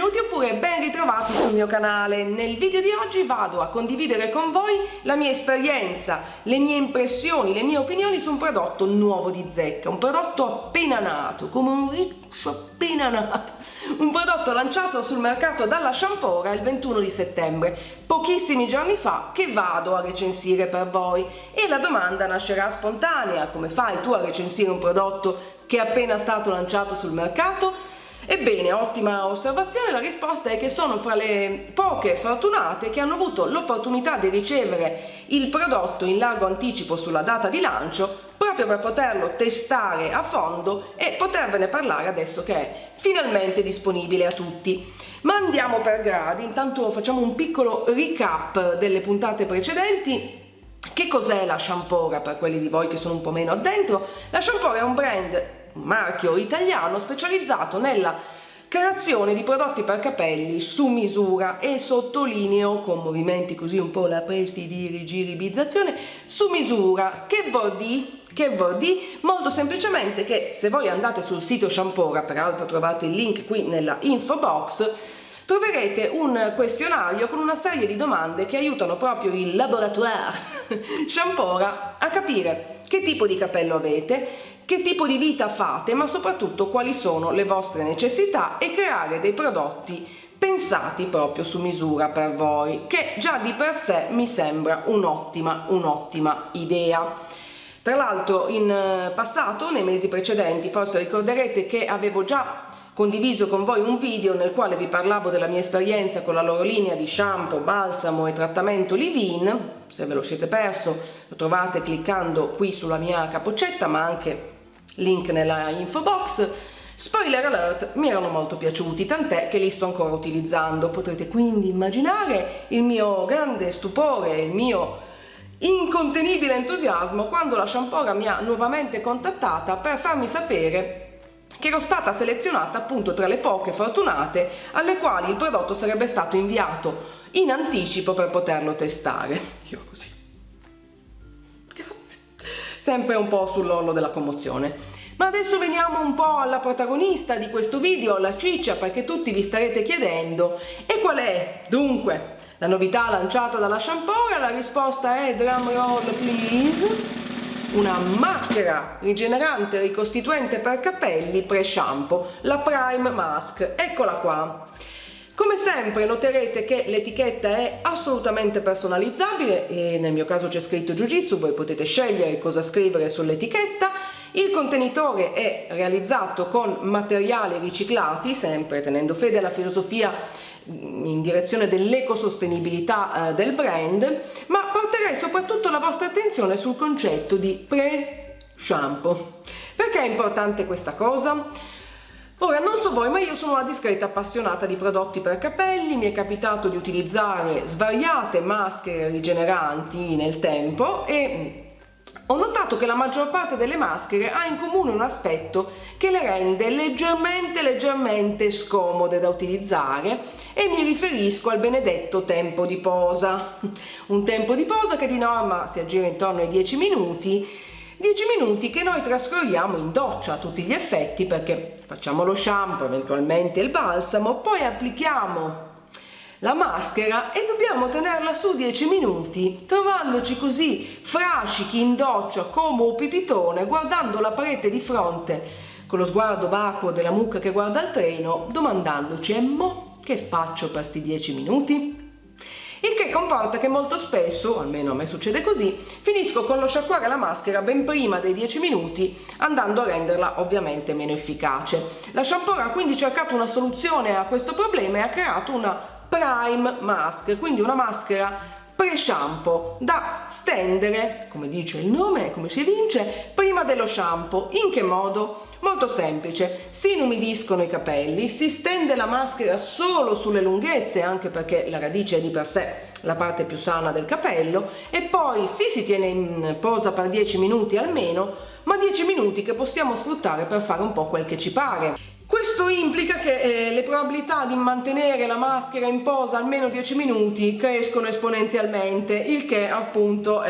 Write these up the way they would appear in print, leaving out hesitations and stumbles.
benvenuti oppure ben ritrovati sul mio canale. Nel video di oggi vado a condividere con voi la mia esperienza, le mie impressioni, le mie opinioni su un prodotto nuovo di Zecca, un prodotto appena nato, come un riccio appena nato, un prodotto lanciato sul mercato dalla Shampora il 21 di settembre, pochissimi giorni fa, che vado a recensire per voi. E la domanda nascerà spontanea: come fai tu a recensire un prodotto che è appena stato lanciato sul mercato? Ebbene, ottima osservazione, la risposta è che sono fra le poche fortunate che hanno avuto l'opportunità di ricevere il prodotto in largo anticipo sulla data di lancio, proprio per poterlo testare a fondo e potervene parlare adesso che è finalmente disponibile a tutti. Ma andiamo per gradi, intanto facciamo un piccolo recap delle puntate precedenti. Che cos'è la Shampora per quelli di voi che sono un po' meno addentro? La Shampora è un brand, un marchio italiano specializzato nella creazione di prodotti per capelli su misura, e sottolineo con movimenti così un po' la prestidirigiribizzazione, su misura. Che vuol dire? Molto semplicemente che se voi andate sul sito Shampora, peraltro trovate il link qui nella info box, troverete un questionario con una serie di domande che aiutano proprio il laboratoire Shampora a capire che tipo di capello avete, che tipo di vita fate, ma soprattutto quali sono le vostre necessità, e creare dei prodotti pensati proprio su misura per voi, che già di per sé mi sembra un'ottima idea. Tra l'altro in passato, nei mesi precedenti, forse ricorderete che avevo già condiviso con voi un video nel quale vi parlavo della mia esperienza con la loro linea di shampoo, balsamo e trattamento leave-in. Se ve lo siete perso lo trovate cliccando qui sulla mia capocetta, ma anche link nella info box. Spoiler alert, mi erano molto piaciuti, tant'è che li sto ancora utilizzando. Potrete quindi immaginare il mio grande stupore, il mio incontenibile entusiasmo quando la Shampora mi ha nuovamente contattata per farmi sapere che ero stata selezionata appunto tra le poche fortunate alle quali il prodotto sarebbe stato inviato in anticipo per poterlo testare. Io così, grazie, sempre un po' sull'orlo della commozione. Ma adesso veniamo un po' alla protagonista di questo video, la ciccia, perché tutti vi starete chiedendo: e qual è dunque la novità lanciata dalla Shampora? La risposta è, drum roll please, una maschera rigenerante e ricostituente per capelli pre-shampoo, la Prime Mask. Eccola qua. Come sempre noterete che l'etichetta è assolutamente personalizzabile, e nel mio caso c'è scritto Jiu Jitsu, voi potete scegliere cosa scrivere sull'etichetta. Il contenitore è realizzato con materiali riciclati, sempre tenendo fede alla filosofia in direzione dell'ecosostenibilità del brand, ma porterei soprattutto la vostra attenzione sul concetto di pre-shampoo. Perché è importante questa cosa? Ora, non so voi, ma io sono una discreta appassionata di prodotti per capelli. Mi è capitato di utilizzare svariate maschere rigeneranti nel tempo e ho notato che la maggior parte delle maschere ha in comune un aspetto che le rende leggermente scomode da utilizzare, e mi riferisco al benedetto tempo di posa. Un tempo di posa che di norma si aggira intorno ai 10 minuti, 10 minuti che noi trascorriamo in doccia a tutti gli effetti, perché facciamo lo shampoo, eventualmente il balsamo, poi applichiamo la maschera e dobbiamo tenerla su 10 minuti, trovandoci così frascichi in doccia come un pipitone, guardando la parete di fronte con lo sguardo vacuo della mucca che guarda il treno, domandandoci: e mo che faccio per sti 10 minuti? Il che comporta che molto spesso, almeno a me succede così, finisco con lo sciacquare la maschera ben prima dei 10 minuti, andando a renderla ovviamente meno efficace. La Shampora ha quindi cercato una soluzione a questo problema e ha creato una Prime Mask, quindi una maschera pre-shampoo da stendere, come dice il nome, come si evince, prima dello shampoo. In che modo? Molto semplice: si inumidiscono i capelli, si stende la maschera solo sulle lunghezze, anche perché la radice è di per sé la parte più sana del capello, e poi si tiene in posa per 10 minuti almeno, ma 10 minuti che possiamo sfruttare per fare un po' quel che ci pare. Questo implica che le probabilità di mantenere la maschera in posa almeno 10 minuti crescono esponenzialmente, il che appunto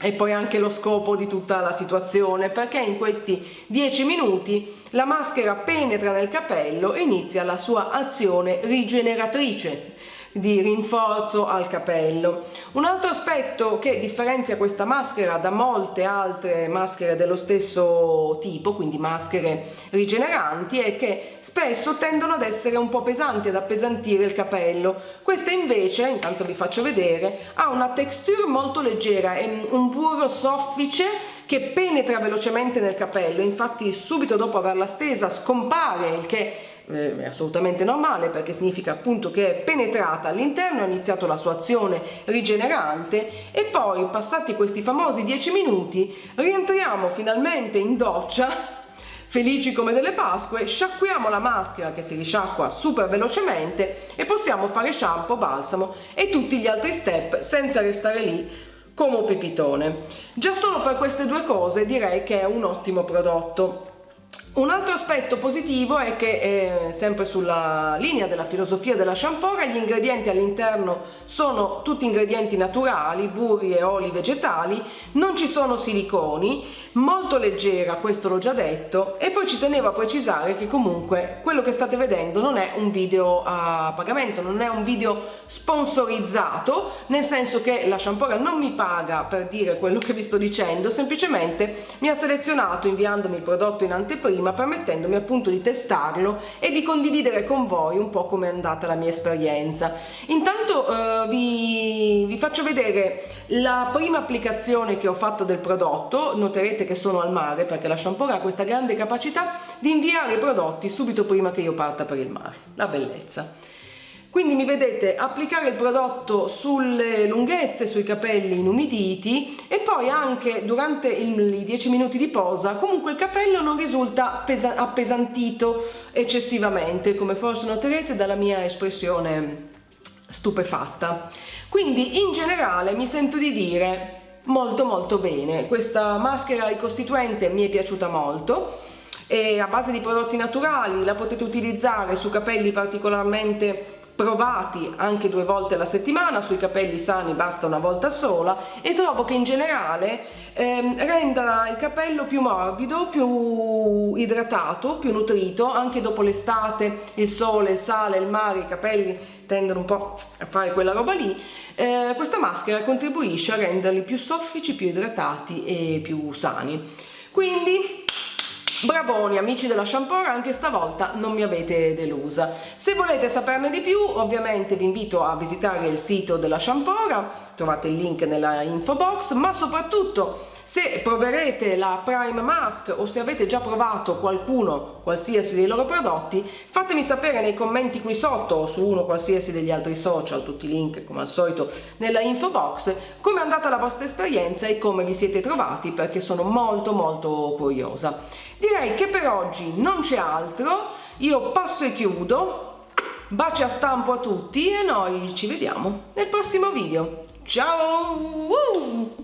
e poi anche lo scopo di tutta la situazione, perché in questi 10 minuti la maschera penetra nel capello e inizia la sua azione rigeneratrice di rinforzo al capello. Un altro aspetto che differenzia questa maschera da molte altre maschere dello stesso tipo, quindi maschere rigeneranti, è che spesso tendono ad essere un po' pesanti, ad appesantire il capello. Questa invece, intanto vi faccio vedere, ha una texture molto leggera, è un burro soffice che penetra velocemente nel capello, infatti subito dopo averla stesa scompare, il che è assolutamente normale, perché significa appunto che è penetrata all'interno, ha iniziato la sua azione rigenerante, e poi passati questi famosi 10 minuti rientriamo finalmente in doccia felici come delle Pasque, sciacquiamo la maschera che si risciacqua super velocemente e possiamo fare shampoo, balsamo e tutti gli altri step senza restare lì come un pepitone. Già solo per queste due cose direi che è un ottimo prodotto. Un altro aspetto positivo è che, sempre sulla linea della filosofia della Sciampora, gli ingredienti all'interno sono tutti ingredienti naturali, burri e oli vegetali, non ci sono siliconi, molto leggera, questo l'ho già detto, e poi ci tenevo a precisare che comunque quello che state vedendo non è un video a pagamento, non è un video sponsorizzato, nel senso che la Sciampora non mi paga per dire quello che vi sto dicendo, semplicemente mi ha selezionato inviandomi il prodotto in anteprima, permettendomi appunto di testarlo e di condividere con voi un po' come è andata la mia esperienza. Intanto vi faccio vedere la prima applicazione che ho fatto del prodotto. Noterete che sono al mare perché la Sciampora ha questa grande capacità di inviare i prodotti subito prima che io parta per il mare. La bellezza. Quindi mi vedete applicare il prodotto sulle lunghezze, sui capelli inumiditi, e poi anche durante i 10 minuti di posa comunque il capello non risulta appesantito eccessivamente, come forse noterete dalla mia espressione stupefatta. Quindi in generale mi sento di dire molto bene. Questa maschera ricostituente mi è piaciuta molto, è a base di prodotti naturali, la potete utilizzare su capelli particolarmente provati anche 2 volte alla settimana, sui capelli sani basta una volta sola, e trovo che in generale renda il capello più morbido, più idratato, più nutrito. Anche dopo l'estate, il sole, il sale, il mare, i capelli tendono un po' a fare quella roba lì. Questa maschera contribuisce a renderli più soffici, più idratati e più sani. Quindi bravoni amici della Sciampora, anche stavolta non mi avete delusa. Se volete saperne di più, ovviamente vi invito a visitare il sito della Sciampora, trovate il link nella info box, ma soprattutto se proverete la Prime Mask o se avete già provato qualsiasi dei loro prodotti, fatemi sapere nei commenti qui sotto o su uno qualsiasi degli altri social, tutti i link come al solito nella info box, come è andata la vostra esperienza e come vi siete trovati, perché sono molto curiosa. Direi che per oggi non c'è altro, io passo e chiudo, baci a stampo a tutti e noi ci vediamo nel prossimo video. Ciao!